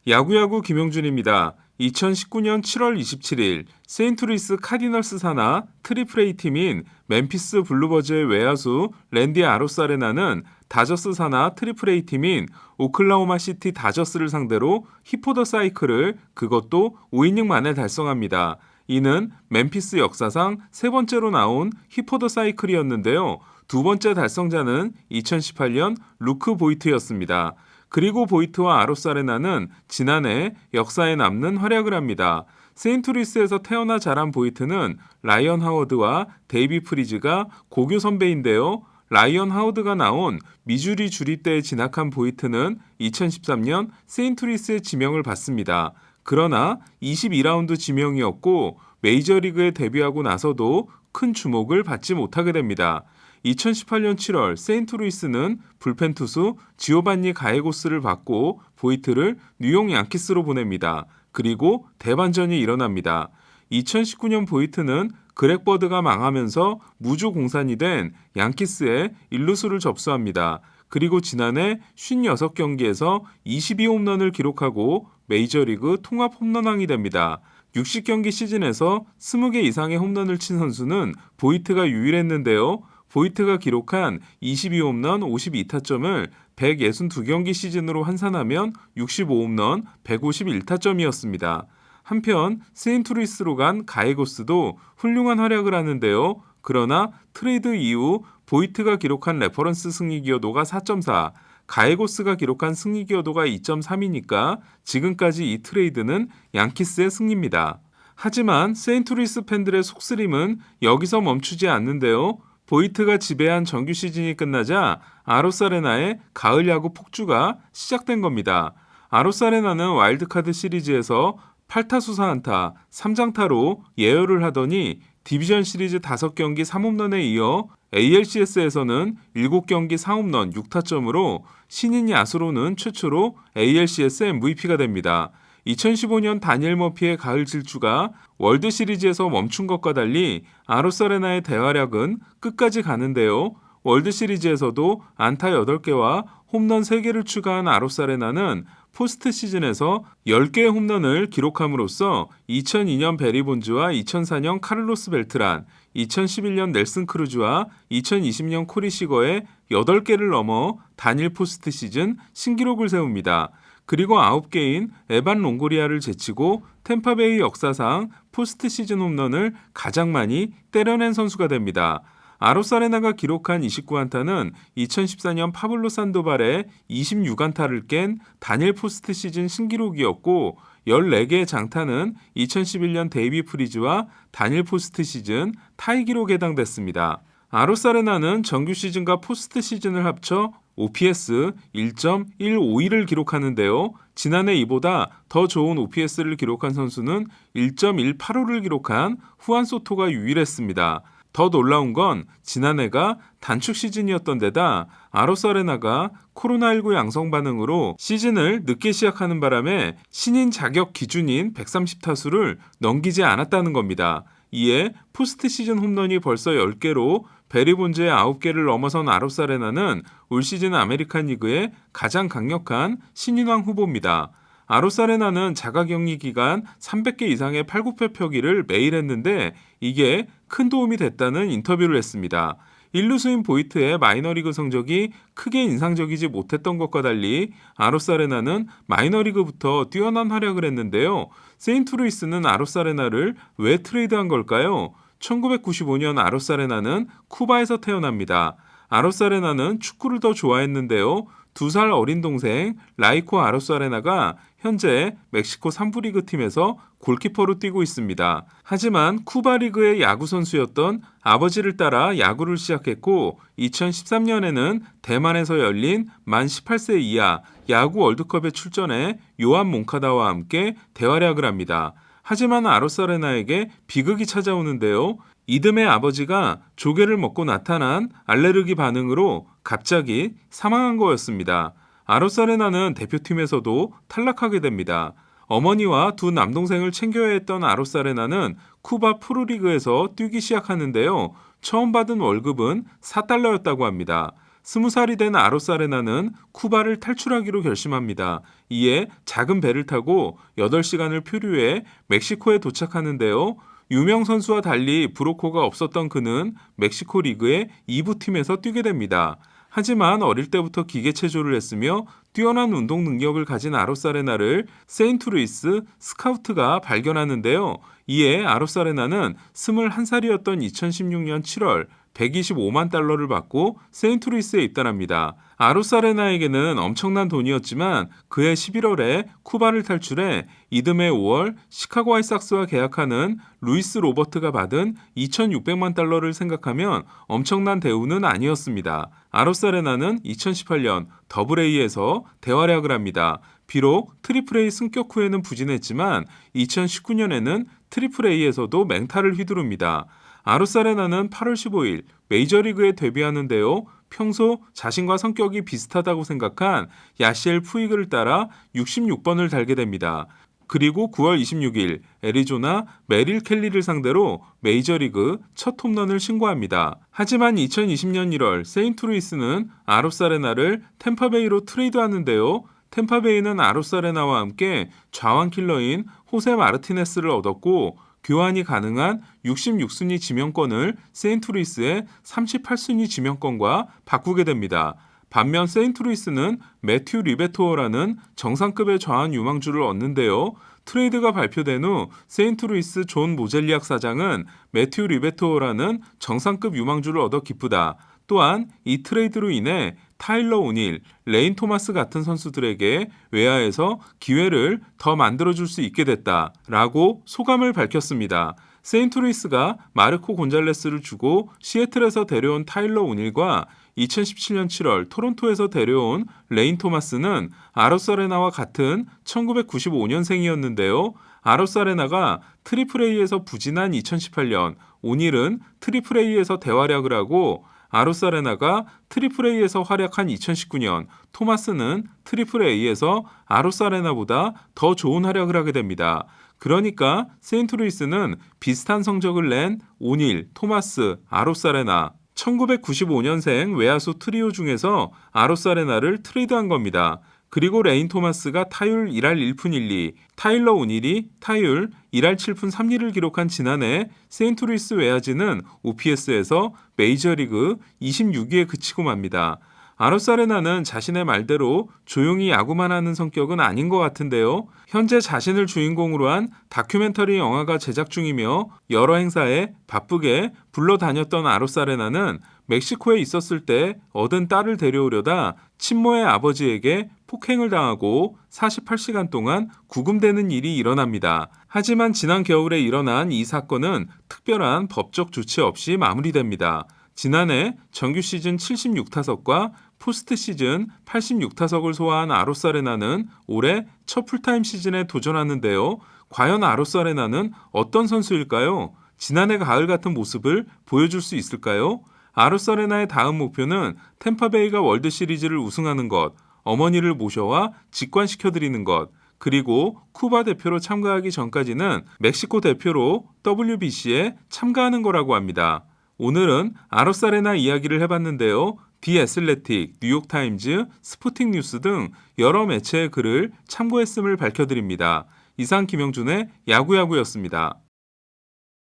야구야구 김용준입니다. 2019년 7월 27일 세인트루이스 카디널스 산하 트리플A 팀인 멤피스 블루버즈의 외야수 랜디 아로사레나는 다저스 산하 트리플A 팀인 오클라호마 시티 다저스를 상대로 히포더 사이클을 그것도 5이닝 만에 달성합니다. 이는 멤피스 역사상 세 번째로 나온 히포더 사이클이었는데요. 두 번째 달성자는 2018년 루크 보이트였습니다. 그리고 보이트와 아로사레나는 지난해 역사에 남는 활약을 합니다. 세인트루이스에서 태어나 자란 보이트는 라이언 하워드와 데이비 프리즈가 고교 선배인데요. 라이언 하워드가 나온 미주리 주립대에 진학한 보이트는 2013년 세인트루이스의 지명을 받습니다. 그러나 22라운드 지명이었고 메이저리그에 데뷔하고 나서도 큰 주목을 받지 못하게 됩니다. 2018년 7월 세인트루이스는 불펜 투수 지오반니 가에고스를 받고 보이트를 뉴욕 양키스로 보냅니다. 그리고 대반전이 일어납니다. 2019년 보이트는 그렉 버드가 망하면서 무주공산이 된 양키스의 일루수를 접수합니다. 그리고 지난해 56경기에서 22홈런을 기록하고 메이저리그 통합 홈런왕이 됩니다. 60경기 시즌에서 20개 이상의 홈런을 친 선수는 보이트가 유일했는데요. 보이트가 기록한 22홈런 52타점을 162경기 시즌으로 환산하면 65홈런 151타점이었습니다. 한편 세인트루이스로 간 가에고스도 훌륭한 활약을 하는데요. 그러나 트레이드 이후 보이트가 기록한 레퍼런스 승리 기여도가 4.4, 가에고스가 기록한 승리 기여도가 2.3이니까 지금까지 이 트레이드는 양키스의 승리입니다. 하지만 세인트루이스 팬들의 속쓰림은 여기서 멈추지 않는데요. 보이트가 지배한 정규 시즌이 끝나자 아로사레나의 가을 야구 폭주가 시작된 겁니다. 아로사레나는 와일드카드 시리즈에서 8타수 4안타, 3장타로 예열을 하더니 디비전 시리즈 5경기 3홈런에 이어 ALCS에서는 7경기 4홈런 6타점으로 신인 야수로는 최초로 ALCS MVP가 됩니다. 2015년 다니엘 머피의 가을 질주가 월드 시리즈에서 멈춘 것과 달리 아로사레나의 대활약은 끝까지 가는데요. 월드 시리즈에서도 안타 8개와 홈런 3개를 추가한 아로사레나는 포스트 시즌에서 10개의 홈런을 기록함으로써 2002년 베리 본즈와 2004년 카를로스 벨트란, 2011년 넬슨 크루즈와 2020년 코리 시거의 8개를 넘어 단일 포스트 시즌 신기록을 세웁니다. 그리고 9개인 에반 롱고리아를 제치고 템파베이 역사상 포스트 시즌 홈런을 가장 많이 때려낸 선수가 됩니다. 아로사레나가 기록한 29안타는 2014년 파블로 산도발의 26안타를 깬 단일 포스트 시즌 신기록이었고 14개의 장타는 2011년 데이비 프리즈와 단일 포스트 시즌 타이 기록에 해당됐습니다. 아로사레나는 정규 시즌과 포스트 시즌을 합쳐 OPS 1.152를 기록하는데요. 지난해 이보다 더 좋은 OPS를 기록한 선수는 1.185를 기록한 후안 소토가 유일했습니다. 더 놀라운 건 지난해가 단축 시즌이었던 데다 아로사레나가 코로나19 양성 반응으로 시즌을 늦게 시작하는 바람에 신인 자격 기준인 130타수를 넘기지 않았다는 겁니다. 이에 포스트 시즌 홈런이 벌써 10개로 베리 본즈의 9개를 넘어선 아로사레나는 올 시즌 아메리칸 리그의 가장 강력한 신인왕 후보입니다. 아로사레나는 자가격리 기간 300개 이상의 팔굽혀펴기를 매일 했는데 이게 큰 도움이 됐다는 인터뷰를 했습니다. 일루수인 보이트의 마이너리그 성적이 크게 인상적이지 못했던 것과 달리 아로사레나는 마이너리그부터 뛰어난 활약을 했는데요. 세인트루이스는 아로사레나를 왜 트레이드한 걸까요? 1995년 아로사레나는 쿠바에서 태어납니다. 아로사레나는 축구를 더 좋아했는데요. 2살 어린 동생 라이코 아로사레나가 현재 멕시코 3부 리그 팀에서 골키퍼로 뛰고 있습니다. 하지만 쿠바 리그의 야구 선수였던 아버지를 따라 야구를 시작했고 2013년에는 대만에서 열린 만 18세 이하 야구 월드컵에 출전해 요한 몽카다와 함께 대활약을 합니다. 하지만 아로사레나에게 비극이 찾아오는데요. 이듬해 아버지가 조개를 먹고 나타난 알레르기 반응으로 갑자기 사망한 거였습니다. 아로사레나는 대표팀에서도 탈락하게 됩니다. 어머니와 두 남동생을 챙겨야 했던 아로사레나는 쿠바 프로리그에서 뛰기 시작하는데요. 처음 받은 월급은 $4였다고 합니다. 20살이 된 아로사레나는 쿠바를 탈출하기로 결심합니다. 이에 작은 배를 타고 8시간을 표류해 멕시코에 도착하는데요. 유명 선수와 달리 브로커가 없었던 그는 멕시코 리그의 2부 팀에서 뛰게 됩니다. 하지만 어릴 때부터 기계체조를 했으며 뛰어난 운동 능력을 가진 아로사레나를 세인트루이스 스카우트가 발견하는데요. 이에 아로사레나는 21살이었던 2016년 7월 125만 달러를 받고 세인트루이스에 입단합니다. 아로사레나에게는 엄청난 돈이었지만 그해 11월에 쿠바를 탈출해 이듬해 5월 시카고 화이삭스와 계약하는 루이스 로버트가 받은 2,600만 달러를 생각하면 엄청난 대우는 아니었습니다. 아로사레나는 2018년 더블A에서 대활약을 합니다. 비록 트리플A 승격 후에는 부진했지만 2019년에는 트리플A에서도 맹타를 휘두릅니다. 아로사레나는 8월 15일 메이저리그에 데뷔하는데요. 평소 자신과 성격이 비슷하다고 생각한 야시엘 푸이그를 따라 66번을 달게 됩니다. 그리고 9월 26일 애리조나 메릴 켈리를 상대로 메이저리그 첫 홈런을 신고합니다. 하지만 2020년 1월 세인트루이스는 아로사레나를 템파베이로 트레이드하는데요. 템파베이는 아로사레나와 함께 좌완 킬러인 호세 마르티네스를 얻었고 교환이 가능한 66순위 지명권을 세인트루이스의 38순위 지명권과 바꾸게 됩니다. 반면 세인트루이스는 매튜 리베토어라는 정상급의 좌완 유망주를 얻는데요. 트레이드가 발표된 후 세인트루이스 존 모젤리악 사장은 매튜 리베토어라는 정상급 유망주를 얻어 기쁘다. 또한 이 트레이드로 인해 타일러 오닐, 레인 토마스 같은 선수들에게 외야에서 기회를 더 만들어줄 수 있게 됐다라고 소감을 밝혔습니다. 세인트루이스가 마르코 곤잘레스를 주고 시애틀에서 데려온 타일러 오닐과 2017년 7월 토론토에서 데려온 레인 토마스는 아로사레나와 같은 1995년생이었는데요. 아로사레나가 트리플A에서 부진한 2018년, 오닐은 트리플A에서 대활약을 하고 아로사레나가 트리플A에서 활약한 2019년, 토마스는 트리플A에서 아로사레나보다 더 좋은 활약을 하게 됩니다. 그러니까 세인트루이스는 비슷한 성적을 낸 오닐, 토마스, 아로사레나, 1995년생 외야수 트리오 중에서 아로사레나를 트레이드한 겁니다. 그리고 레인 토마스가 타율 1할 1푼 1리, 타일러 오닐이 타율 1할 7푼 3리를 기록한 지난해 세인트루이스 외야진은 OPS에서 메이저리그 26위에 그치고 맙니다. 아로사레나는 자신의 말대로 조용히 야구만 하는 성격은 아닌 것 같은데요. 현재 자신을 주인공으로 한 다큐멘터리 영화가 제작 중이며 여러 행사에 바쁘게 불러다녔던 아로사레나는 멕시코에 있었을 때 얻은 딸을 데려오려다 친모의 아버지에게 폭행을 당하고 48시간 동안 구금되는 일이 일어납니다. 하지만 지난 겨울에 일어난 이 사건은 특별한 법적 조치 없이 마무리됩니다. 지난해 정규 시즌 76타석과 포스트 시즌 86타석을 소화한 아로사레나는 올해 첫 풀타임 시즌에 도전하는데요. 과연 아로사레나는 어떤 선수일까요? 지난해 가을 같은 모습을 보여줄 수 있을까요? 아로사레나의 다음 목표는 템파베이가 월드 시리즈를 우승하는 것, 어머니를 모셔와 직관시켜드리는 것, 그리고 쿠바 대표로 참가하기 전까지는 멕시코 대표로 WBC에 참가하는 거라고 합니다. 오늘은 아로사레나 이야기를 해봤는데요. 디 애슬레틱, 뉴욕타임즈, 스포팅 뉴스 등 여러 매체의 글을 참고했음을 밝혀드립니다. 이상 김영준의 야구야구였습니다.